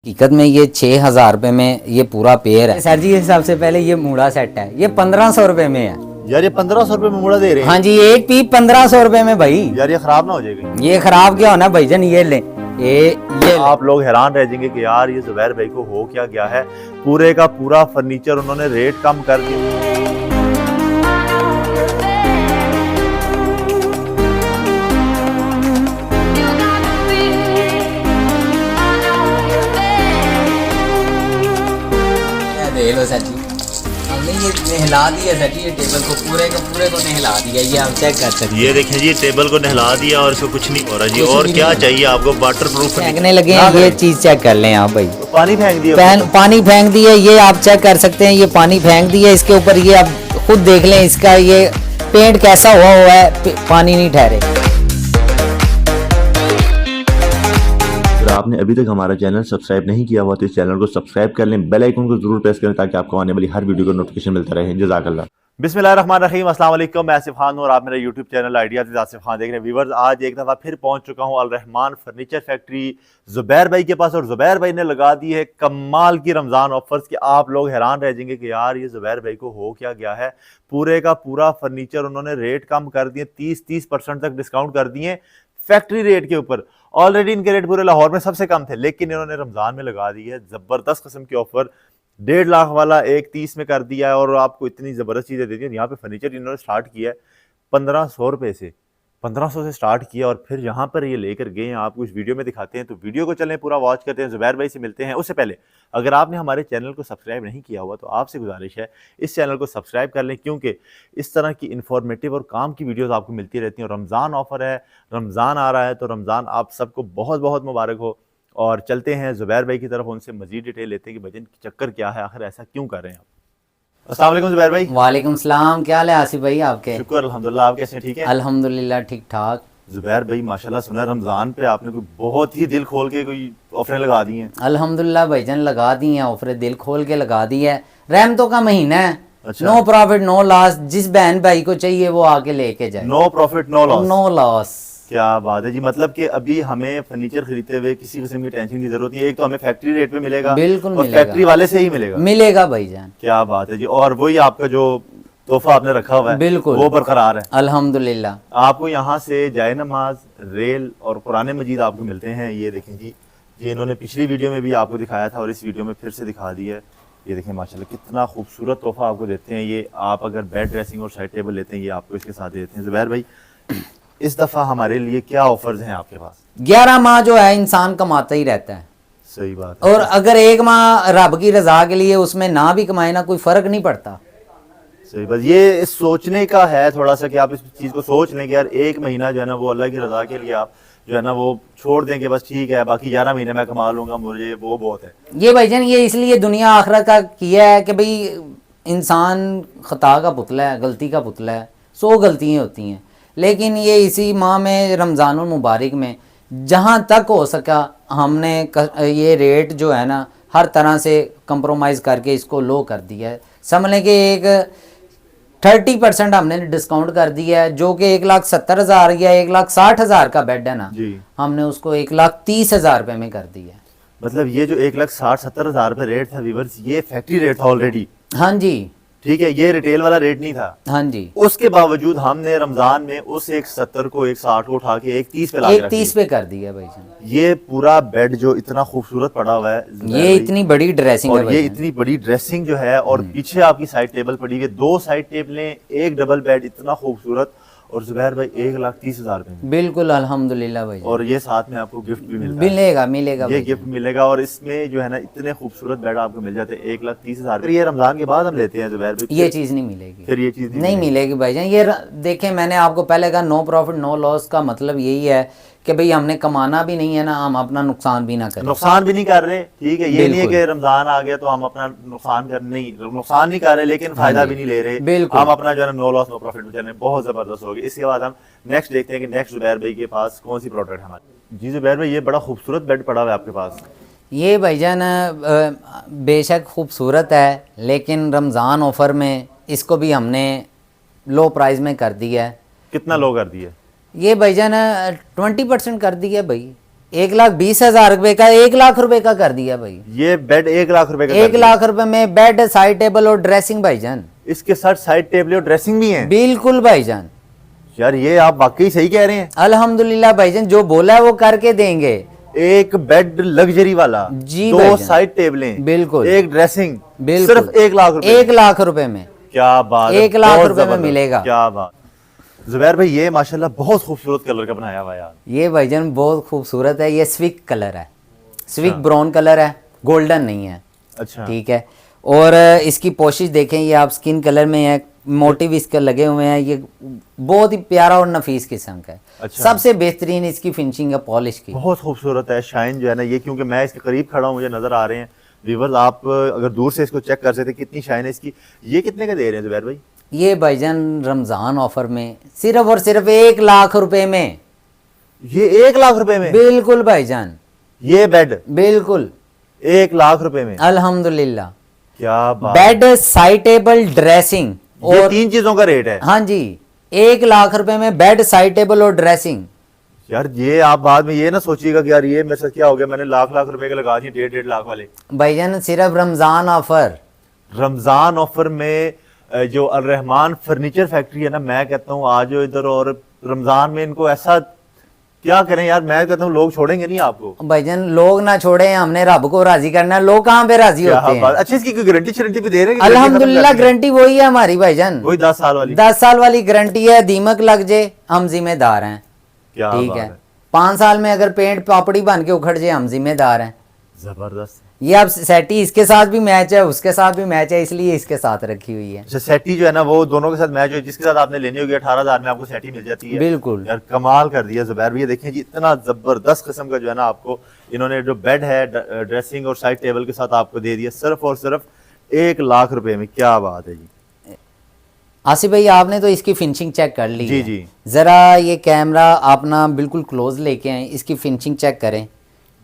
हकीकत में ये 6,000 रुपये में ये पूरा पेयर है सर जी। ये सबसे पहले ये मूड़ा सेट है, ये 1,500 रुपये में है यार। ये 1,500 रुपये में मूड़ा दे रहे हैं? हाँ जी, एक पीस 1,500 रुपये में भाई। यार ये खराब ना हो जाएगा? ये खराब क्या होना भाईजान, ये ले ये आप लोग हैरान रह जाएंगे कि यार ये जुबैर भाई को हो क्या गया है। पूरे का पूरा फर्नीचर उन्होंने रेट कम कर दिया। देख लो सर जी, हमने ये नहला दिया सर जी, ये टेबल को पूरे को नहला दिया। ये आप चेक कर सकते हैं। ये देखें जी, टेबल को नहला दिया और इसको कुछ नहीं हो रहा जी। और क्या चाहिए आपको? वाटर प्रूफ फेंकने लगे हैं, ये चीज चेक कर लें आप भाई। पानी फेंक दिया, पानी फेंक दिया। ये आप चेक कर सकते हैं, ये पानी फेंक दिया। इसके ऊपर ये आप खुद देख लें, इसका ये पेंट कैसा हुआ है, पानी नहीं ठहरे। अगर आपने अभी तक हमारा चैनल सब्सक्राइब नहीं किया हुआ तो इस चैनल को सब्सक्राइब कर लें, बेल आइकन को जरूर प्रेस करें ताकि आपको आने वाली हर वीडियो का नोटिफिकेशन मिलता रहे। जज़ाकल्लाह। बिस्मिल्लाहिर्रहमानिर्रहीम, अस्सलाम वालेकुम। मैं आसिफ खान और आप मेरा YouTube channel ideas Asif Khan देख रहे हैं। व्यूअर्स, आज एक दफ़ा फिर पहुंच चुका हूं अल रहमान फर्नीचर फैक्ट्री जुबैर भाई के पास। और जुबैर भाई ने लगा दी है कमाल की रमज़ान ऑफर्स कि आप लोग हैरान रह जाएंगे कि यार ये जुबैर भाई को हो क्या गया है। पूरे का पूरा फर्नीचर उन्होंने रेट कम कर दिए, 30% तक डिस्काउंट कर दिए फैक्ट्री रेट के ऊपर। ऑलरेडी इनके रेट पूरे लाहौर में सबसे कम थे, लेकिन इन्होंने रमजान में लगा दी है जबरदस्त किस्म की ऑफर। 1.5 लाख वाला 1,30 में कर दिया है और आपको इतनी जबरदस्त चीजें दे दी है। यहाँ पे फर्नीचर इन्होंने स्टार्ट किया है 1,500 रुपए से, 1,500 से स्टार्ट किया और फिर यहाँ पर ये लेकर गए हैं। आपको इस वीडियो में दिखाते हैं, तो वीडियो को चलें पूरा वॉच करते हैं। जुबैर भाई से मिलते हैं। उससे पहले अगर आपने हमारे चैनल को सब्सक्राइब नहीं किया हुआ तो आपसे गुजारिश है इस चैनल को सब्सक्राइब कर लें, क्योंकि इस तरह की इंफॉर्मेटिव और काम की वीडियोस आपको मिलती रहती हैं। और रमज़ान ऑफर है, रमज़ान आ रहा है, तो रमज़ान आप सबको बहुत बहुत मुबारक हो। और चलते हैं जुबैर भाई की तरफ, उनसे मजीद डिटेल लेते हैं कि भजन चक्कर क्या है, आखिर ऐसा क्यों कर रहे हैं आप। अस्सलाम वालेकुम जुबैर भाई। वालेकुम सलाम, क्या हाल है आसिफ भाई आपके? शुक्र अल्हम्दुलिल्लाह, आप कैसे? ठीक है अल्हम्दुलिल्लाह, ठीक ठाक। जुबैर भाई माशाल्लाह, सुना रमजान पे आपने कोई बहुत ही दिल खोल के कोई ऑफरें लगा दी हैं। अल्हम्दुलिल्लाह भाईजान, लगा दी हैं ऑफरें, दिल खोल के लगा दी है। रहमतों का महीना है। अच्छा। नो प्रॉफिट नो लॉस, जिस बहन भाई को चाहिए वो आके लेके जाए। No profit no loss. No loss. क्या बात है जी। मतलब कि अभी हमें फर्नीचर खरीदते हुए किसी किस्म की टेंशन की जरूरत नहीं है। एक तो हमें फैक्ट्री रेट पे मिलेगा, बिल्कुल और मिलेगा, फैक्ट्री वाले से ही मिलेगा भाईजान। क्या बात है जी। और वही आपका जो तोहफा आपने रखा हुआ है बिल्कुल वो बरकरार है अल्हम्दुलिल्लाह। आपको यहाँ से जाए नमाज, रेल और कुरान मजीद आपको मिलते हैं। ये देखें जी, ये इन्होंने पिछली वीडियो में भी आपको दिखाया था और इस वीडियो में फिर से दिखा दिया है। ये देखें माशाल्लाह कितना खूबसूरत तोहफा आपको देते हैं। ये आप अगर बेड ड्रेसिंग और साइड टेबल लेते हैं, ये आपको इसके साथ देते हैं। जुबैर भाई, इस दफा हमारे लिए क्या ऑफर्स हैं आपके पास? 11 माह जो है इंसान कमाता ही रहता है। सही बात है। और अगर एक माह रब की रजा के लिए उसमें ना भी कमाए ना, कोई फर्क नहीं पड़ता। सही बात। ये सोचने का है थोड़ा सा कि आप इस चीज को सोच लें कि यार एक महीना जो है ना वो अल्लाह की रजा के लिए आप जो है ना वो छोड़ दें कि बस ठीक है, बाकी 11 महीने मैं कमा लूंगा, मुझे वो बहुत है। ये भाईजान, ये इसलिए दुनिया आखिरत का किया है कि भाई इंसान खता का पुतला है, गलती का पुतला है। 100 गलतियाँ होती हैं, लेकिन ये इसी माह में रमज़ानुल मुबारक में जहाँ तक हो सका हमने ये रेट जो है ना हर तरह से कंप्रोमाइज़ करके इसको लो कर दिया है। समझ लें कि एक 30% हमने डिस्काउंट कर दिया है। जो कि 1,70,000 या 1,60,000 का बेड है ना जी, हमने उसको 1,30,000 रुपये में कर दिया है। मतलब ये जो 1,60,70,000 रुपये रेट था व्यूअर्स, ये फैक्ट्री रेट था ऑलरेडी। हाँ जी, ठीक है, ये रिटेल वाला रेट नहीं था। हाँ जी। उसके बावजूद हमने रमजान में उस 1,70 को 1,60 को उठा के 1,30 पे 1,30 पे कर दिया भाई। ये पूरा बेड जो इतना खूबसूरत पड़ा हुआ है, ये इतनी बड़ी ड्रेसिंग और ये इतनी बड़ी ड्रेसिंग जो है, और पीछे आपकी साइड टेबल पड़ी हुई है, 2 साइड टेबलें, एक डबल बेड, इतना खूबसूरत। और जुबैर भाई 1,30,000 रुपए। बिल्कुल अल्हम्दुलिल्लाह भाई। और ये साथ में आपको गिफ्ट भी मिलेगा ये गिफ्ट मिलेगा। और इसमें जो है ना इतने खूबसूरत बेड आपको मिल जाते हैं 1,30,000। ये रमजान के बाद हम लेते हैं जुबैर भाई, ये चीज नहीं मिलेगी। फिर ये चीज नहीं मिलेगी भाईजान। ये देखें, मैंने आपको पहले कहा नो प्रॉफिट नो लॉस का मतलब यही है कि भाई हमने कमाना भी नहीं है ना, हम अपना नुकसान भी ना करें। नुकसान भी नहीं कर रहे, ठीक है। ये नहीं है कि रमजान आ गया तो हम अपना नुकसान नहीं कर रहे, लेकिन फायदा भी नहीं ले रहे। हम अपना जो है नो लॉस नो प्रॉफिट में चल रहे हैं। बहुत जबरदस्त होगी। इसके बाद हम नेक्स्ट देखते हैं कि नेक्स्ट जुबैर भाई के पास कौन सी प्रोडक्ट हमारी। जी जुबैर भाई, ये बड़ा खूबसूरत बेड पड़ा हुआ है आपके पास। ये भाईजान बेशक खूबसूरत है, लेकिन रमज़ान ऑफर में इसको भी हमने लो प्राइस में कर दिया है। कितना लो कर दिया? ये भाईजान 20% कर दिया भाई। 1,20,000 रुपए का 1 लाख रुपए का कर दिया भाई। ये बेड 1 लाख रुपए का 1 लाख रुपए में बेड, साइड टेबल और ड्रेसिंग भाईजान। इसके साथ साइड टेबल और ड्रेसिंग भी है। बिल्कुल भाईजान, यार ये आप वाकई सही कह रहे हैं। अल्हम्दुलिल्लाह भाईजान, जो बोला है वो करके देंगे। एक बेड लग्जरी वाला, जी 2 भाईजान। साइड टेबलें, बिल्कुल। एक ड्रेसिंग, बिल्कुल। सिर्फ 1 लाख रुपए। 1 लाख रुपए में। क्या बात है, 1 लाख बहुत रुपए में जबरदस्त, मिलेगा। क्या बात। जुबैर भाई ये माशाल्लाह बहुत खूबसूरत कलर का बनाया हुआ है यार। ये भाईजान बहुत खूबसूरत है। ये स्विक कलर है, स्विक ब्राउन कलर है, गोल्डन नहीं है। अच्छा, ठीक है। और इसकी पोशिश देखें, ये आप स्किन कलर में है, मोटिव इसके लगे हुए हैं। ये बहुत ही प्यारा और नफीस किस्म का है। अच्छा। सबसे बेहतरीन इसकी फिनिशिंग है पॉलिश की। बहुत खूबसूरत है। शाइन जो है ना ये, क्योंकि मैं इसके करीब खड़ा हूँ मुझे नजर आ रहे हैं व्यूअर्स, आप अगर दूर से इसको चेक कर सकते कितनी शाइन है इसकी। ये कितने का दे रहे हैं जुबैर भाई? ये भाईजान रमजान ऑफर में सिर्फ और सिर्फ 1 लाख रुपए में। ये 1 लाख रुपए में? बिल्कुल भाईजान, ये बेड बिल्कुल 1 लाख रुपए में? अल्हम्दुलिल्लाह। क्या बात। बेड, साइड टेबल, ड्रेसिंग ये और 3 चीजों का रेट है? हाँ जी, 1 लाख रुपए में बेड, साइड टेबल और ड्रेसिंग। यार ये आप बाद में ये ना सोचिएगा कि यार ये मेरे साथ क्या हो गया, मैंने लाख लाख रुपए के लगा दिए 1.5 लाख वाले। भाईजान सिर्फ रमजान ऑफर। रमजान ऑफर में जो अल रहमान फर्नीचर फैक्ट्री है ना, मैं कहता हूँ आज इधर, और रमजान में इनको ऐसा क्या करें यार, मैं कहता हूँ लोग छोड़ेंगे नहीं आपको। भाईजान लोग ना छोड़े, हमने रब को राजी करना है। लोग कहाँ पे राजी क्या होते हैं। बात। अच्छा इसकी कोई गारंटी शारंटी भी दे रहे हैं? अल्हम्दुलिल्लाह गारंटी वही है हमारी भाईजान, वही 10 साल वाली। 10 साल वाली गारंटी है। दीमक लग जाए हम जिम्मेदार हैं। क्या ठीक बात है। 5 साल में अगर पेंट पापड़ी बन के उखड़ जाए हम जिम्मेदार हैं। जबरदस्त। ये अब सेटी इसके साथ भी मैच है, उसके साथ भी मैच है, इसलिए इसके साथ रखी हुई है। अच्छा सेटी जो है ना वो दोनों के साथ मैच हो, जिसके साथ आपने लेनी होगी 18,000 में आपको सेटी मिल जाती है। बिल्कुल यार कमाल कर दिया जुबैर भैया, देखें जी इतना जबरदस्त किस्म का जो है ना आपको इन्होंने जो बेड है ड्रेसिंग और साइड टेबल के साथ आपको दे दिया सिर्फ और सिर्फ 1 लाख रुपए में। क्या बात है जी। आसिफ भाई आपने तो इसकी फिनिशिंग चेक कर ली जी है। जी। जरा ये कैमरा आप ना बिल्कुल क्लोज लेके आए, इसकी फिनिशिंग चेक करें।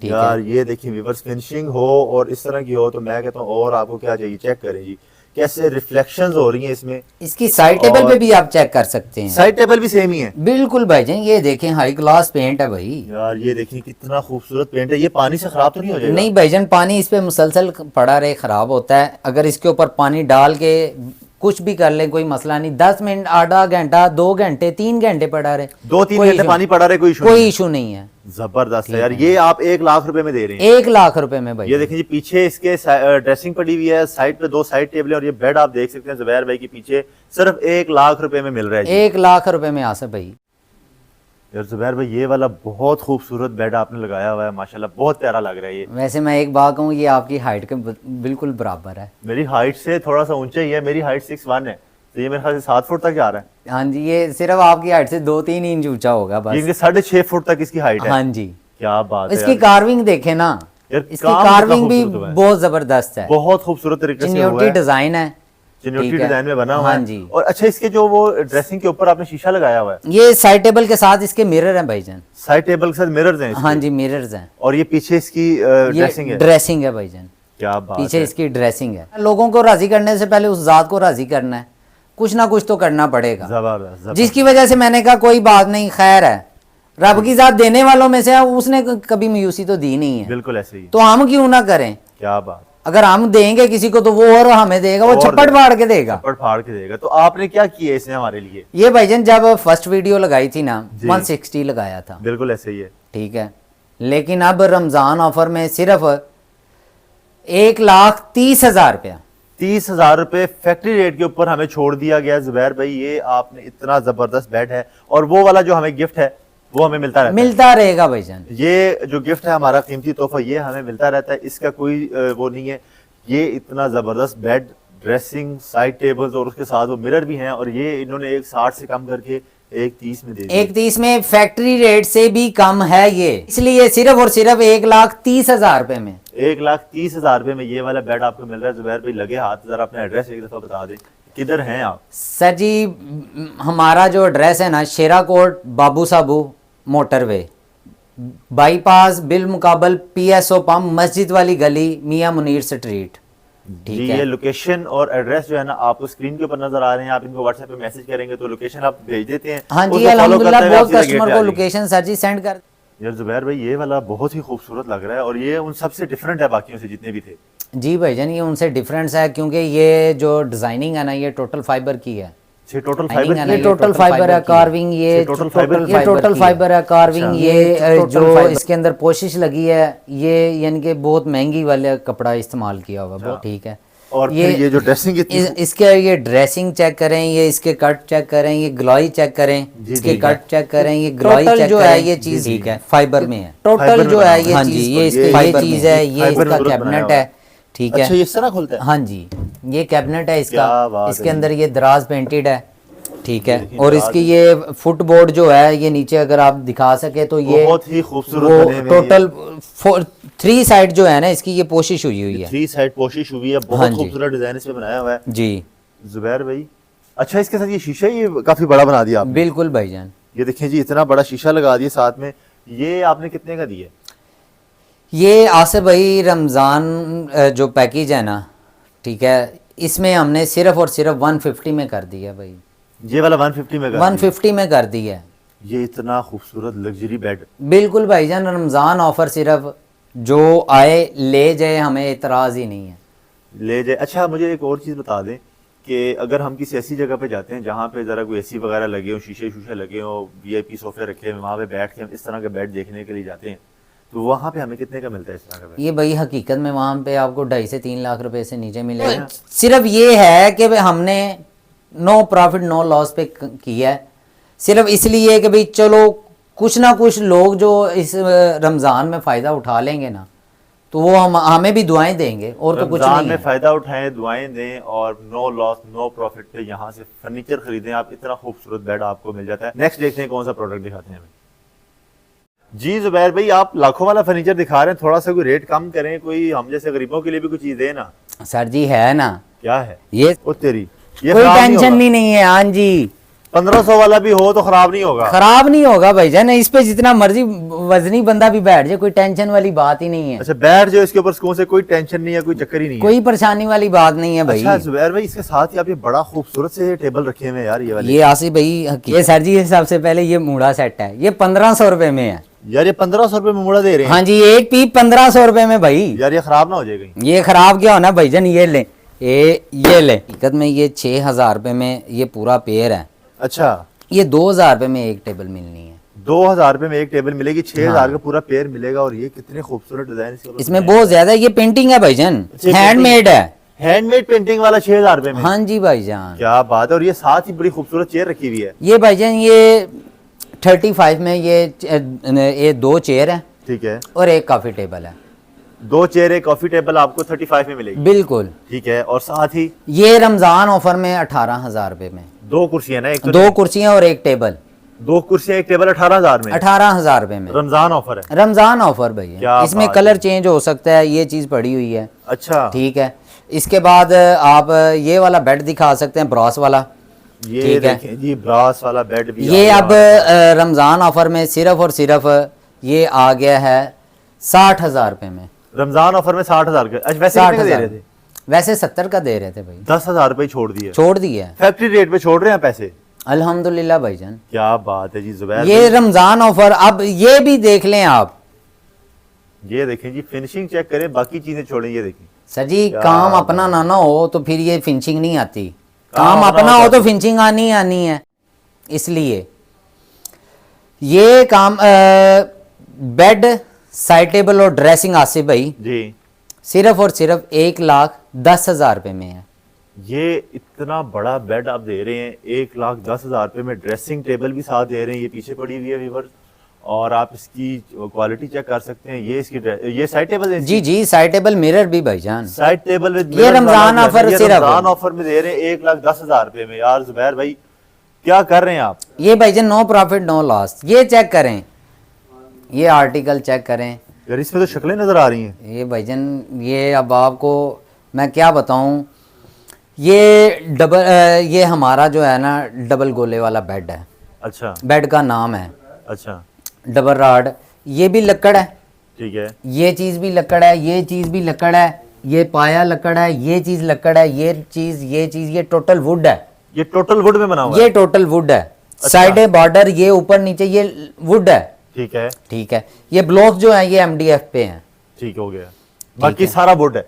ठीक यार है। ये देखिए व्यूअर्स, फिनिशिंग हो और इस तरह की हो तो मैं कहता हूँ और आपको क्या चाहिए। चेक करें जी कैसे रिफ्लेक्शंस हो रही हैं इसमें। इसकी साइड टेबल और- पे भी आप चेक कर सकते हैं। साइड टेबल भी सेम ही है? बिल्कुल भाईजान, ये देखें हाई क्लास पेंट है भाई। यार ये देखिए कितना खूबसूरत पेंट है। ये पानी से खराब तो नहीं हो जाएगा? नहीं भाईजान, पानी इस पे मुसलसल पड़ा रहे खराब होता है। अगर इसके ऊपर पानी डाल के कुछ भी कर ले कोई मसला नहीं। 10 मिनट, आधा घंटा, 2 घंटे, 3 घंटे पड़ा रहे, 2-3 कोई घंटे issue पानी पड़ा रहे, कोई इशू कोई नहीं। इशू नहीं है। जबरदस्त है यार। ये आप 1 लाख रुपए में दे रहे हैं? 1 लाख रुपए में भाई। ये देखिए जी पीछे इसके ड्रेसिंग पड़ी हुई है, साइड पे 2 साइड टेबल और ये बेड आप देख सकते हैं जुबैर भाई के पीछे सिर्फ 1 लाख रुपए में मिल रहा है जी। 1 लाख रुपए में आसिफ भाई। यार जुबैर भाई ये वाला बहुत खूबसूरत बेड आपने लगाया हुआ है माशाल्लाह, बहुत प्यारा लग रहा है ये। वैसे मैं एक बात कहूँ, ये आपकी हाइट के बिल्कुल बराबर है। मेरी हाइट से थोड़ा सा ऊंचा ही है, मेरी हाइट 6'1" है, तो ये मेरे ख्याल से 7 फुट तक जा रहा है। हाँ जी, ये सिर्फ आपकी हाइट से 2-3 इंच ऊंचा होगा ये बस। इनके 6.5 फुट तक इसकी हाइट है। हाँ जी। क्या बात है इसकी यार। कार्विंग देखे ना, यार इसकी काम कितना कार्विंग भी खूबसूरत हुआ है। बहुत जबरदस्त है। बहुत खूबसूरत तरीके से हुआ चिन्योटी है। डिजाइन है। चिन्योटी ठीक है। डिजाइन में बना हुआ हाँ है। जी। और अच्छा इसके जो वो ड्रेसिंग के ऊपर आपने शीशा लगाया हुआ है, ये साइड टेबल के साथ इसके मिरर हैं भाईजान। साइड टेबल के साथ मिरर्स हैं इसके। हाँ जी, मिरर्स हैं। और ये पीछे इसकी ये ड्रेसिंग है। ड्रेसिंग है भाईजान। क्या बात पीछे है। इसकी ड्रेसिंग है। लोगों को राजी करने से पहले उस जात को राजी करना है, कुछ ना कुछ तो करना पड़ेगा। जबरदस्त जबरदस्त। जिसकी वजह से मैंने कहा कोई बात नहीं, खैर है, रब की जात देने वालों में से है, उसने कभी मायूसी तो दी नहीं है, बिल्कुल ऐसे ही। तो हम क्यों ना करें। क्या बात। अगर हम देंगे किसी को तो वो और हमें देगा, वो और छप्पड़ देगा। फाड़ के देगा। छप्पड़ फाड़ के देगा। तो आपने क्या किया इसने हमारे लिए? ये भाईजान जब फर्स्ट वीडियो लगाई थी ना, जी। 160 लगाया था। बिल्कुल ऐसे ही है। ठीक है। लेकिन अब रमजान ऑफर में सिर्फ 1,30,000 रुपया। 30,000 रुपए फैक्ट्री रेट के ऊपर हमें छोड़ दिया गया जुबैर भाई। ये आपने इतना जबरदस्त बेड है, और वो वाला जो हमें गिफ्ट है वो हमें मिलता रहता है। मिलता रहेगा भाईजान। ये जो गिफ्ट है हमारा कीमती तोहफा, ये हमें मिलता रहता है, इसका कोई वो नहीं है। ये इतना जबरदस्त बेड, ड्रेसिंग, साइड टेबल्स और उसके साथ वो मिरर भी हैं, और ये इन्होंने 160 से कम करके 130 में दे दिया। 130 में फैक्ट्री रेट से भी कम है ये, इसलिए सिर्फ और सिर्फ 1,30,000 रुपए में। 1,30,000 रुपए में ये वाला बेड आपको मिल रहा है जुबैर भाई। लगे हाथ, जरा अपना एड्रेस एक दफा बता दें, किधर हैं आप? सर जी हमारा जो एड्रेस है ना, शेरा कोट बाबू साबू मोटरवे, बाईपास बिल मुकाबल PSO पंप, मस्जिद वाली गली, मियां मुनीर स्ट्रीट। जी ठीक ये है। लोकेशन और एड्रेस जो है ना आपको स्क्रीन के ऊपर नजर आ रहे हैं। आप इनको व्हाट्सएप पे मैसेज करेंगे तो लोकेशन आप भेज देते हैं। हाँ जी उसको follow अल्हम्दुलिल्लाह, करते हुए आप बहुत सीधा गेट पे कस्टमर आ को जाएंगे। लोकेशन सर जी सेंड कर। यार जुबैर भाई ये वाला बहुत ही खूबसूरत लग रहा है और ये उन सबसे डिफरेंट है बाकियों से जितने भी थे। जी भाईजान, ये उनसे डिफरेंस है क्योंकि ये जो डिजाइनिंग है ना, ये टोटल फाइबर की है। ये टोटल Hanging फाइबर है ना, की ये टोटल फाइबर है, कार्विंग ये टोटल फाइबर ये टोटल फाइबर है, कार्विंग ये जो फाइबर। इसके अंदर पोशिश लगी है, ये यानी कि बहुत महंगी वाला कपड़ा इस्तेमाल किया हुआ, बहुत ठीक है। और फिर ये जो ड्रेसिंग इसके ये ड्रेसिंग चेक करें, ये इसके कट चेक करें, ये ग्लॉई चेक करें, इसके कट चेक करें, ये ग्लॉई चेक जो है ये चीज ठीक है, फाइबर में है टोटल जो है ये चीज, ये इसकी ये चीज है, ये इसका कैबिनेट है, ठीक है। अच्छा, ये इस तरह खुलता है? हाँ जी, ये कैबिनेट है क्या इसका, बात इसके है। अंदर ये दराज पेंटेड है, ठीक है। और इसकी ये फुटबोर्ड जो है, ये नीचे अगर आप दिखा सके तो ये बहुत ही खूबसूरत वो बने हुए टोटल 3 साइड जो है ना इसकी, ये पोशिश हुई हुई है। 3 साइड पोशिश हुई है, हाँ बहुत जी। खूबसूरत डिजाइन इसमें बनाया हुआ है जी जुबैर भाई। अच्छा, इसके साथ ये शीशा ये काफी बड़ा बना दिया आपने। बिल्कुल भाईजान, ये देखें जी, इतना बड़ा शीशा लगा दिया साथ में। ये आपने कितने का दिया? ये आसिफ भाई रमज़ान जो पैकेज है ना, ठीक है, इसमें हमने सिर्फ और सिर्फ 150 में कर दिया भाई। ये वाला 150 में कर 150 में कर दिया है। दिया। ये इतना खूबसूरत लग्जरी बेड। बिल्कुल भाईजान, रमज़ान ऑफर सिर्फ जो आए ले जाए, हमें एतराज़ ही नहीं है। ले जाए। अच्छा, मुझे एक और चीज़ बता दें कि अगर हम किसी ऐसी जगह पे जाते हैं जहाँ पे ज़रा कोई एसी वगैरह लगे हो, शीशे शूशे लगे हो, VIP सोफे रखे हुए, वहाँ पे बैठ के हम इस तरह के बेड देखने के लिए जाते हैं, तो वहाँ पे हमें कितने का मिलता है इस तरह का बेड? ये भाई हकीकत में वहाँ पे आपको 2.5 से 3 लाख रुपए से नीचे मिलेगा। सिर्फ ये है कि भाई हमने नो प्रॉफिट नो लॉस पे किया है, सिर्फ इसलिए कि भाई चलो कुछ ना कुछ लोग जो इस रमज़ान में फ़ायदा उठा लेंगे ना, तो वो हमें भी दुआएं देंगे, और तो कुछ रमजान नहीं में है। फ़ायदा उठाएं, दुआएं दें और नो लॉस नो प्रॉफिट पे यहाँ से फर्नीचर खरीदें। आप इतना खूबसूरत बेड आपको मिल जाता है। नेक्स्ट देखते हैं कौन सा प्रोडक्ट दिखाते हैं हमें। जी जुबैर भाई, आप लाखों वाला फर्नीचर दिखा रहे हैं, थोड़ा सा कोई रेट कम करें, कोई हम जैसे गरीबों के लिए भी कुछ चीज़ दें ना। सर जी है ना, क्या है ये ओ तेरी, ये कोई खराब टेंशन होगा। नहीं है। हाँ जी, 1500 वाला भी हो तो खराब नहीं होगा। खराब नहीं होगा भाईजान, इस पे जितना मर्जी वजनी बंदा भी बैठ जाए, कोई टेंशन वाली बात ही नहीं है। अच्छा, बैठ जो इसके ऊपर सुकून से, कोई टेंशन नहीं है, कोई चक्कर ही नहीं है। कोई परेशानी वाली बात नहीं है भाई। अच्छा जुबैर भाई, इसके साथ ही आप ये बड़ा खूबसूरत से टेबल रखे हुए हैं यार, ये वाले। ये आसिफ भाई, ये सर जी सबसे पहले ये मूड़ा सेट है, ये 1500 रुपए में है। यार ये 1500 रुपए में मुड़ा दे रहे हैं। हाँ जी, एक पीस 1500 रुपए में भाई। यार ये खराब ना हो जाएगा। ये खराब क्या होना भाईजान, ये ले, ये ले। हकीकत में ये 6000 रुपए में ये पूरा पेयर है। अच्छा, ये 2000 रुपए में एक टेबल मिलनी है। 2000 रुपए में एक टेबल मिलेगी, 6000 का पूरा पेयर मिलेगा। और ये कितने खूबसूरत डिजाइन इसमें बहुत ज्यादा, ये पेंटिंग है भाईजान, अच्छा, हैंडमेड है। हैंडमेड पेंटिंग वाला 6000 रुपए में। हाँ जी भाईजान, क्या बात है। और ये साथ ही बड़ी खूबसूरत चेयर रखी हुई है। ये भाईजान ये 35 में ये 2 चेयर है ठीक है, और एक कॉफी टेबल है। 2 चेयर एक कॉफी टेबल आपको 35 में मिलेगी। बिल्कुल, ठीक है। और साथ ही ये रमजान ऑफर में 18000 रुपए में 2 कुर्सियां ना, एक तो 2 कुर्सियां और एक टेबल, 2 कुर्सियां एक टेबल 18000 में। 18000 रुपए में रमजान ऑफर है। रमजान ऑफर क्या भैया। इसमें बात कलर चेंज हो सकता है, ये चीज पड़ी हुई है। अच्छा, ठीक है। इसके बाद आप ये वाला बेड दिखा सकते हैं, ब्रॉस वाला। ये ठीक है। देखें जी, ब्रास वाला बेड भी ये आ अब गया। रमजान ऑफर में सिर्फ और सिर्फ ये आ गया है 60000 रुपए में। रमजान ऑफर में 60,000 का। अच्छा, वैसे कितने का दे रहे थे? वैसे 70 का दे रहे थे भाई, 10,000 रुपए छोड़ दिए। छोड़ दिया है। फैक्ट्री रेट पे छोड़ रहे हैं पैसे। अल्हम्दुलिल्लाह भाईजान, क्या बात है जी जुबैर ये भाई। रमजान ऑफर। अब ये भी देख लें आप, ये देखें जी, फिनिशिंग चेक करें, बाकी चीजें छोड़ें। ये देखें सर जी, क्या काम बात अपना ना हो तो फिर ये फिनिशिंग नहीं आती। काम काम अपना अपना होता हो तो है। फिनिशिंग आनी आनी है। इसलिए ये काम बेड, साइड टेबल और ड्रेसिंग आसिफ भाई जी, सिर्फ और सिर्फ 1,10,000 रुपए में है। ये इतना बड़ा बेड आप दे रहे हैं 1,10,000 रुपए में। ड्रेसिंग टेबल भी साथ दे रहे हैं, ये पीछे पड़ी हुई है व्यूअर्स। और आप इसकी क्वालिटी चेक कर सकते हैं। ये इसकी ये साइड टेबल है। जी जी, साइड टेबल मिरर भी भाईजान। साइड टेबल विद ये रमजान ऑफर सिर्फ रमजान ऑफर में दे रहे हैं 1,10,000 रुपए में। यार जुबैर भाई, क्या कर रहे हैं आप? ये भाईजान नो प्रॉफिट नो लॉस। ये चेक करें, ये आर्टिकल चेक करें। यार इसमें तो शक्लें नजर आ रही हैं। ये भाईजान, ये अब आपको मैं क्या बताऊं, ये हमारा जो है ना डबल गोले वाला बेड है। अच्छा बेड का नाम है अच्छा, डबल रॉड। ये भी लकड़ है, ठीक है। ये चीज़ भी लकड़ है, ये चीज़ भी लकड़ है, ये पाया लकड़ है, ये चीज़ लकड़ है, ये चीज़ ये टोटल वुड है। ये टोटल वुड में बना हुआ है। ये टोटल वुड है। साइड बॉर्डर ये ऊपर नीचे ये वुड है। ठीक है, ठीक है। ये ब्लॉक जो है ये MDF पे हैं, ठीक हो गया। बाकी सारा वुड है,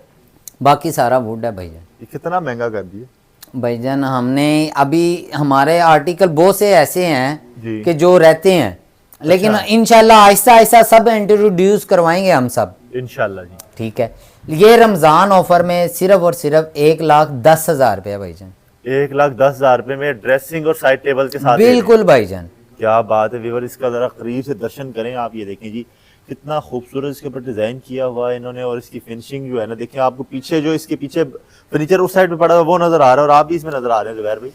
बाकी सारा वुड है भाईजान। ये कितना महंगा कर दिया भाईजान हमने अभी हमारे आर्टिकल बहुत से ऐसे जी। हैं कि जो रहते हैं, लेकिन इंशाल्लाह आहिस्ता आहिस्ता सब इंट्रोड्यूस करवाएंगे हम सब, इंशाल्लाह जी। ठीक है। ये रमजान ऑफर में सिर्फ और सिर्फ 1,10,000 रुपया भाईजान, 1,10,000 रुपए में ड्रेसिंग और साइड टेबल के साथ दे रहे हैं। बिल्कुल भाईजान। क्या बात है व्यूअर, इसका जरा करीब से दर्शन करें आप। ये देखें जी कितना खूबसूरत इसके ऊपर डिजाइन किया हुआ है इन्होंने, और इसकी फिनिशिंग जो है ना, देखिए आपको पीछे जो इसके पीछे फर्नीचर उस साइड में पड़ा हुआ वो नजर आ रहा है और आप भी इसमें नजर आ रहे हैं जुबैर भाई।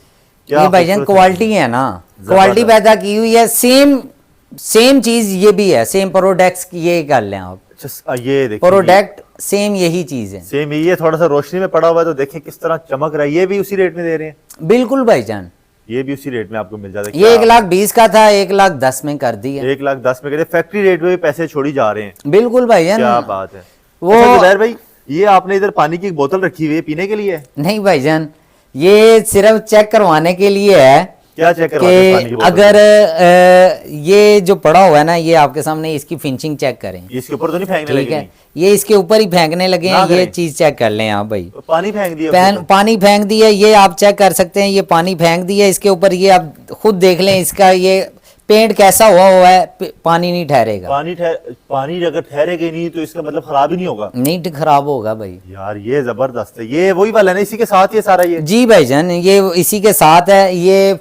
ये भाईजान खूबसूरत क्वालिटी है ना, क्वालिटी पैदा की हुई है। सेम चीज ये भी है, सेम प्रोडक्ट्स की ये कर लें आप, अच्छा ये देखिए प्रोडक्ट सेम यही चीज है। सेम ये थोड़ा सा रोशनी में पड़ा हुआ है तो देखें किस तरह चमक रहा है। ये भी उसी रेट में दे रहे हैं, बिल्कुल भाईजान। ये भी उसी रेट में आपको मिल जाता है। ये 1,20,000 का था, 1,10,000 में कर दिया। 1,10,000 में कहते फैक्ट्री रेट में भी पैसे छोड़ी जा रहे हैं। बिल्कुल भाईजान। क्या बात है। वो अच्छा जुबैर भाई, ये आपने इधर पानी की एक बोतल रखी हुई है पीने के लिए? नहीं भाईजान, ये सिर्फ चेक करवाने के लिए है क्या चेक करवाने हैं पानी की कि बोतल? अगर ये जो पड़ा हुआ है ना, ये आपके सामने इसकी फिनिशिंग चेक करें, ये इसके ऊपर तो नहीं फेंकने ठीक लगे? है। ये इसके ऊपर ही फेंकने लगे ना हैं, ये करें। चीज चेक कर लें आप भाई। पानी फेंक दिया पानी फेंक दिया, ये आप चेक कर सकते हैं। ये पानी फेंक दिया इसके ऊपर, ये आप खुद देख लें इसका ये पेंट कैसा हुआ है, पानी नहीं ठहरेगा। पानी अगर ठहरेगा नहीं तो इसका मतलब खराब ही नहीं होगा? नहीं खराब होगा भाई। यार ये जबरदस्त है। ये वही वाला है ना, इसी के साथ ये सारा ये? जी भाईजान, ये इसी के साथ है। ये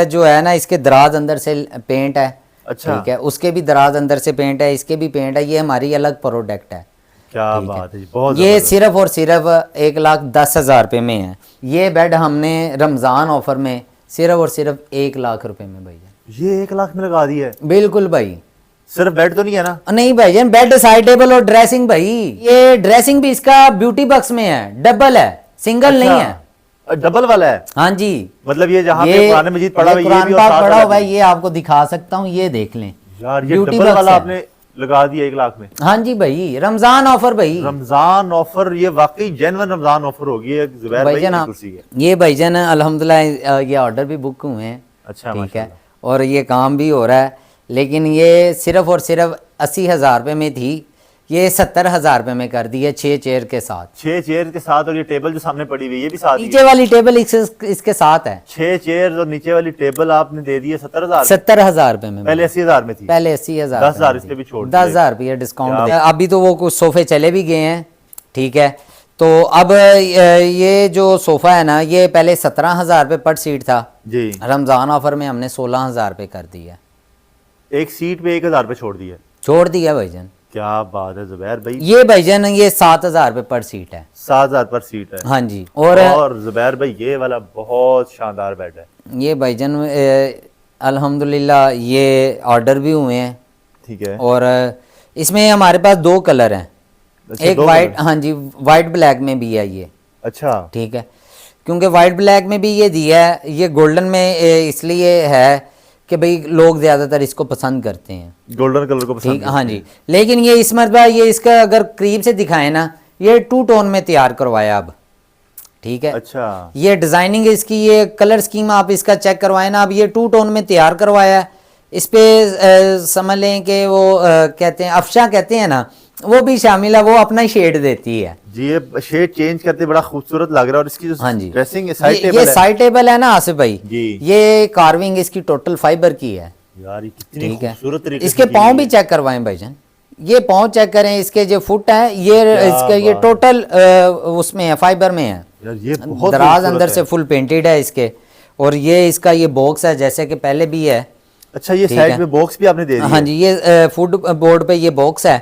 जो है ना, इसके दराज अंदर से पेंट है, अच्छा ठीक है। उसके भी दराज अंदर से पेंट है, इसके भी पेंट है। ये हमारी अलग प्रोडक्ट है। क्या बात है जी, बहुत ये जबरदस्त। सिर्फ और सिर्फ 1,10,000 रुपए में है। ये बेड हमने रमजान ऑफर में सिर्फ और सिर्फ 1,00,000 रुपए में भाईजान। ये 1,00,000 में लगा दिया है? बिल्कुल भाई। सिर्फ बेड तो नहीं है ना? नहीं भाईजान, बेड, साइड टेबल और ड्रेसिंग भाई। ये ड्रेसिंग भी इसका ब्यूटी बॉक्स में है, डबल है, सिंगल नहीं है। डबल वाला है? हाँ जी। मतलब ये जहाँ पे कुरान मजीद पड़ा हुआ है, ये कुरान भी और पाक साथ पड़ा वाला हुआ है, भी? ये आपको दिखा सकता हूँ, ये देख लें। यार ये ब्यूटी डबल बॉक्स वाला है। आपने लगा दिया 1,00,000 में? हाँ जी भाई, रमजान ऑफर भाई। रमजान ऑफर, ये वाकई जेन्युइन रमजान ऑफर होगी जुबैर भाई भाईजान की कुर्सी के। ये भाईजान अल्हम्दुलिल्लाह ये ऑर्डर भी बुक हुए हैं, अच्छा ठीक है, और ये काम भी हो रहा है। लेकिन ये सिर्फ और सिर्फ 80,000 रुपए में थी, ये 70,000 रुपए में कर दी है 6 चेयर के साथ। 6 चेयर के साथ, और ये टेबल जो सामने पड़ी हुई है ये भी साथ ही है? नीचे वाली टेबल इसके साथ है। 6 चेयर और नीचे वाली टेबल आपने दे दी है 70,000? 70,000 रुपए में। पहले 80,000 में थी? पहले 80,000। 10,000 इस पे भी छोड़ दिए। 10,000 रुपये डिस्काउंट। अभी तो वो कुछ सोफे चले भी गए हैं, ठीक है। तो अब ये जो सोफा है ना, ये पहले 17,000 रुपये पर सीट था जी। रमजान ऑफर में हमने 16,000 रुपये कर दिया। एक सीट पे 1,000 रुपए छोड़ दिया भाईजान। क्या बात है जुबैर भाई। ये भाईजान ये 7,000 रुपये पर सीट है। 7,000 पर सीट है? हाँ जी। और जुबैर भाई ये वाला बहुत शानदार बेड है। ये भाईजान अल्हम्दुलिल्लाह ये ऑर्डर भी हुए हैं, ठीक है। और इसमें हमारे पास 2 कलर हैं। अच्छा, एक 2 वाइट, हाँ जी, वाइट ब्लैक में भी है ये, अच्छा ठीक है। क्योंकि वाइट ब्लैक में भी ये दिया है, ये गोल्डन में इसलिए है कि भाई लोग ज्यादातर इसको पसंद करते हैं, गोल्डन कलर को पसंद ठीक। हाँ जी। लेकिन ये इस मरतबा ये इसका अगर करीब से दिखाए ना, ये 2 टोन में तैयार करवाया अब, ठीक है। अच्छा ये डिजाइनिंग इसकी, ये कलर स्कीम आप इसका चेक करवाए ना, अब ये 2 टोन में तैयार करवाया है। इस पे समझ लें कि वो कहते हैं अफशा कहते हैं ना, वो भी शामिल है, वो अपना ही शेड देती है जी। ये शेड चेंज करते बड़ा खूबसूरत लग रहा है। और इसकी जो हाँ जी, ड्रेसिंग साइड ये टेबल है, साइड टेबल है ना आसिफ भाई जी, ये कार्विंग इसकी टोटल फाइबर की है, यार ये कितनी ठीक है। खूबसूरत तरीके इसके से की पाँव हुई भी है। चेक करवाएं भाईजान, ये पाँव चेक करें, इसके जो फुट है ये इसका ये बात टोटल उसमें है, फाइबर में है। यार ये बहुत दराज खूबसूरत अंदर है। से फुल पेंटेड है इसके, और ये इसका ये बॉक्स है जैसे कि पहले भी है। अच्छा ये ठीक साइड है। में बॉक्स भी आपने दे दिया? हाँ जी, ये फुट बोर्ड पे ये बॉक्स है,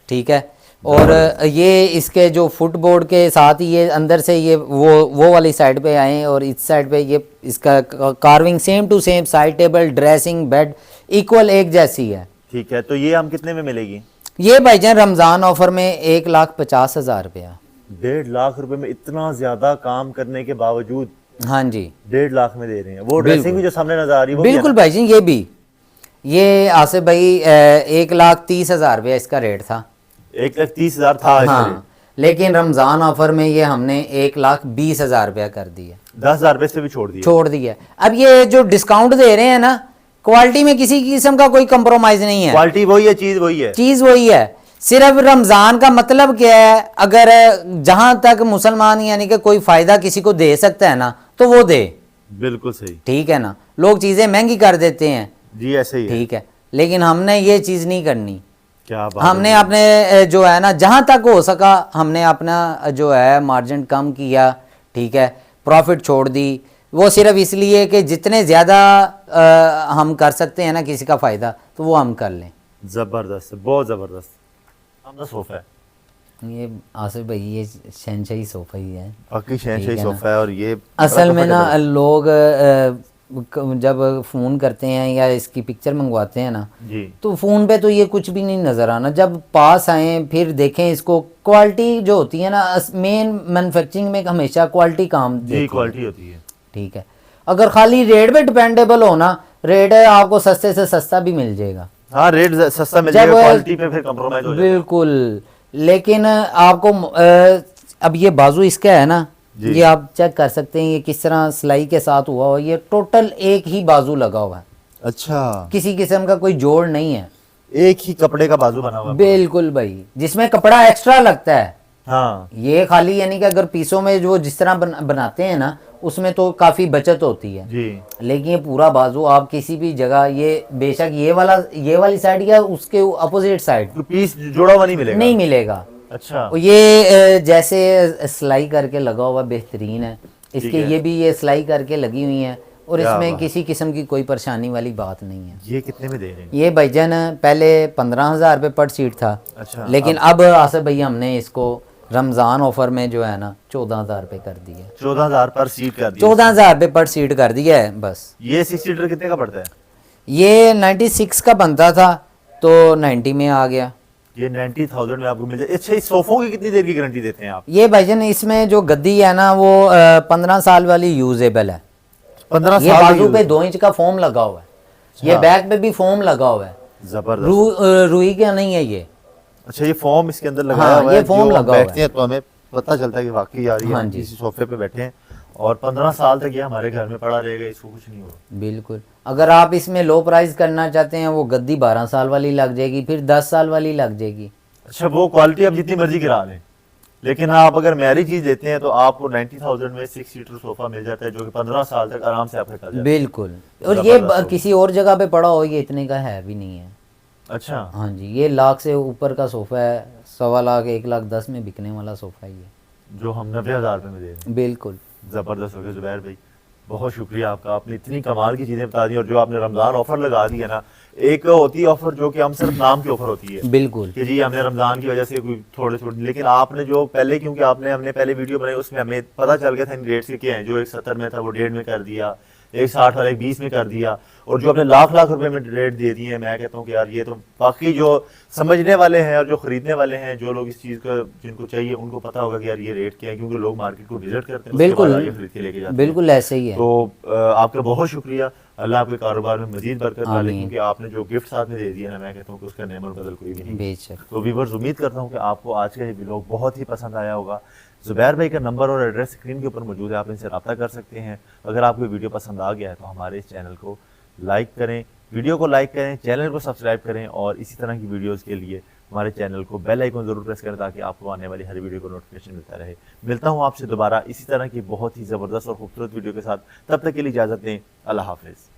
ठीक है। और ये इसके जो फुट बोर्ड के साथ ही ये अंदर से ये वो वाली साइड पे आए, और इस साइड पे ये इसका carving same to same, side table, dressing, bed equal एक जैसी है, ठीक है। तो ये हम कितने में मिलेगी? ये भाईजान रमजान ऑफर में 1,50,000 रुपया। 1,50,000 रुपए में इतना ज्यादा काम करने के बावजूद हाँ जी 1,50,000 में दे रहे हैं। वो ड्रेसिंग भी जो सामने नजर आ रही है वो भी है बिल्कुल ना? भाईजान। ये भी, ये आसिफ भाई 1,30,000 रुपया इसका रेट था। 1,30,000 था इसका रेट। हाँ, लेकिन रमजान ऑफर में ये हमने 1,20,000 रुपया कर दिया, 10,000 रुपए से भी छोड़ दिया। छोड़ दिया। अब ये जो डिस्काउंट दे रहे हैं ना, क्वालिटी में किसी किस्म का कोई कंप्रोमाइज नहीं है, क्वालिटी वही है, चीज वही है। चीज वही है। सिर्फ रमजान का मतलब क्या है, अगर जहां तक मुसलमान यानी कि कोई फायदा किसी को दे सकता है ना तो वो दे, बिल्कुल सही ठीक है ना। लोग चीजें महंगी कर देते हैं, जी, ऐसे ही है। ठीक है, लेकिन हमने ये चीज नहीं करनी। क्या बात हमने है। अपने जो है ना जहां तक हो सका हमने अपना जो है मार्जिन कम किया, ठीक है, प्रॉफिट छोड़ दी। वो सिर्फ इसलिए कि जितने ज़्यादा हम कर सकते हैं ना किसी का फ़ायदा तो वो हम कर लें। जबरदस्त, बहुत जबरदस्त। हम सोफा है, ये आसिफ भाई ये शहनशाही सोफ़ा ही है, बाकी शहनशाही ठीक है ना। सोफा है। और ये असल में ना comfortable लोग जब फ़ोन करते हैं या इसकी पिक्चर मंगवाते हैं ना जी तो फ़ोन पे तो ये कुछ भी नहीं नज़र आना, जब पास आए फिर देखें इसको, क्वालिटी जो होती है ना मेन मैन्युफैक्चरिंग में हमेशा क्वालिटी काम देती जी, है, क्वालिटी होती है। ठीक है। अगर खाली रेट पे डिपेंडेबल हो ना, रेट आपको सस्ते से सस्ता भी मिल जाएगा, हाँ, रेट सस्ता मिल जब जाएगा, क्वालिटी पे फिर कंप्रोमाइज हो जाएगा। बिल्कुल। लेकिन आपको अब ये बाजू इसका है ना, जी। ये आप चेक कर सकते हैं ये किस तरह सिलाई के साथ हुआ हो, ये टोटल एक ही बाजू लगा हुआ है, अच्छा, किसी किस्म का कोई जोड़ नहीं है, एक ही कपड़े का बाजू बना हुआ है। बिल्कुल भाई। जिसमें कपड़ा एक्स्ट्रा लगता है, हाँ ये खाली यानी कि अगर पीसों में जो जिस तरह बनाते हैं ना उसमें तो काफी बचत होती है, जी, लेकिन ये पूरा बाजू आप किसी भी जगह, ये बेशक ये वाली साइड या उसके अपोजिट साइड तो पीस जुड़ा हुआ नहीं मिलेगा। नहीं मिलेगा। अच्छा, और ये जैसे सिलाई करके लगा हुआ बेहतरीन है, इसके है। ये भी ये सिलाई करके लगी हुई है और क्या इसमें बात। किसी किस्म की कोई परेशानी वाली बात नहीं है। ये कितने में दे रहे हैं? ये भाईजान पहले 15,000 रुपये पर सीट था, अच्छा, लेकिन अब आसिफ भैया हमने इसको रमज़ान ऑफर में जो है ना 14,000 रुपये कर दिया, 14,000 पर सीट कर दिया। 14,000 रुपये पर सीट कर दिया है बस। ये 6 सीटर कितने का पड़ता है? ये 96 का बनता था तो 90 में आ गया। ये 90,000 में आपको मिल जाए। अच्छा, इस सोफों की कितनी देर की गारंटी देते हैं आप? ये भाईजान इसमें जो गद्दी है ना वो 15 साल वाली यूजेबल है। 15 ये साल बाजू पे 2 इंच का फोम लगा हुआ है, ये बैक पे भी फोम लगा हुआ है, जबरदस्त। रुई का नहीं है ये। अच्छा, ये फॉर्म इसके अंदर लगाया हाँ, हुआ ये है, फोम जो लगा हुआ बैठते हैं तो हमें पता चलता है कि वाकई यार ये हाँ हम जी। किसी सोफे पे बैठे हैं। और 15 साल तक ये हमारे घर में पड़ा रहेगा, इसको कुछ नहीं होगा। बिल्कुल। अगर आप इसमें लो प्राइस करना चाहते हैं वो गद्दी 12 साल वाली लग जाएगी, फिर 10 साल वाली लग जाएगी। अच्छा, वो क्वालिटी आप जितनी मर्जी गिरा लें, लेकिन आप अगर मैरी चीज देते हैं तो आपको 90,000 में 6 सीटर सोफा मिल जाता है, जो कि 15 साल तक आराम से आपके चल जाता है। बिल्कुल। और ये जबरदस्त हो। किसी और जगह पे पड़ा हो, ये इतने का है भी नहीं है। अच्छा, हाँ जी, ये लाख से ऊपर का सोफा है, 1.25 लाख 1,10,000 में बिकने वाला सोफा ही है। जो हम 90,000 रुपये में दे रहे हैं। बिल्कुल। ज़बरदस्त हो गया जुबैर भाई, बहुत शुक्रिया आपका। आपने इतनी कमाल की चीज़ें बता दी, और जो आपने रमज़ान ऑफर लगा दी है ना, एक होती है ऑफर जो कि हम सिर्फ नाम की ऑफर होती है बिल्कुल। कि जी हमने रमज़ान की वजह से कोई थोड़े थोड़े, लेकिन आपने जो पहले, क्योंकि हमने पहले वीडियो बनाई उसमें हमें पता चल गया था इन रेट्स के क्या हैं। जो 170 में था वो 1.5 में कर दिया, 160 वाला 20 में कर दिया, और जो आपने लाख लाख रुपए में रेट दे दिए हैं, मैं कहता हूँ कि यार ये तो बाकी जो समझने वाले हैं और जो खरीदने वाले हैं, जो लोग इस चीज़ का जिनको चाहिए उनको पता होगा कि यार ये रेट क्या है, क्योंकि लोग मार्केट को विजिट करते हैं, बिल्कुल, उसके बाद आगे खरीद के लेके जाते हैं। बिल्कुल ऐसे ही है। तो आपका बहुत शुक्रिया, अल्लाह आपके कारोबार में मजीद बरकत डाले, आमीन। क्योंकि आपने जो गिफ्ट साथ में दे दिया ना, मैं कहता हूँ कि उसका नेमर बदल कोई भी नहीं। बेशक। तो व्यूअर्स, उम्मीद करता हूँ कि आपको आज का ये व्लॉग बहुत ही पसंद आया होगा। जुबैर भाई का नंबर और एड्रेस स्क्रीन के ऊपर मौजूद है, आप इनसे रब्ता कर सकते हैं। अगर आपको वीडियो पसंद आ गया है तो हमारे इस चैनल को लाइक करें, वीडियो को लाइक करें, चैनल को सब्सक्राइब करें, और इसी तरह की वीडियोस के लिए हमारे चैनल को बेल आइकन जरूर प्रेस करें ताकि आपको आने वाली हर वीडियो को नोटिफिकेशन मिलता रहे। मिलता हूँ आपसे दोबारा इसी तरह की बहुत ही ज़बरदस्त और खूबसूरत वीडियो के साथ, तब तक के लिए इजाज़त दें। अल्लाह हाफिज़।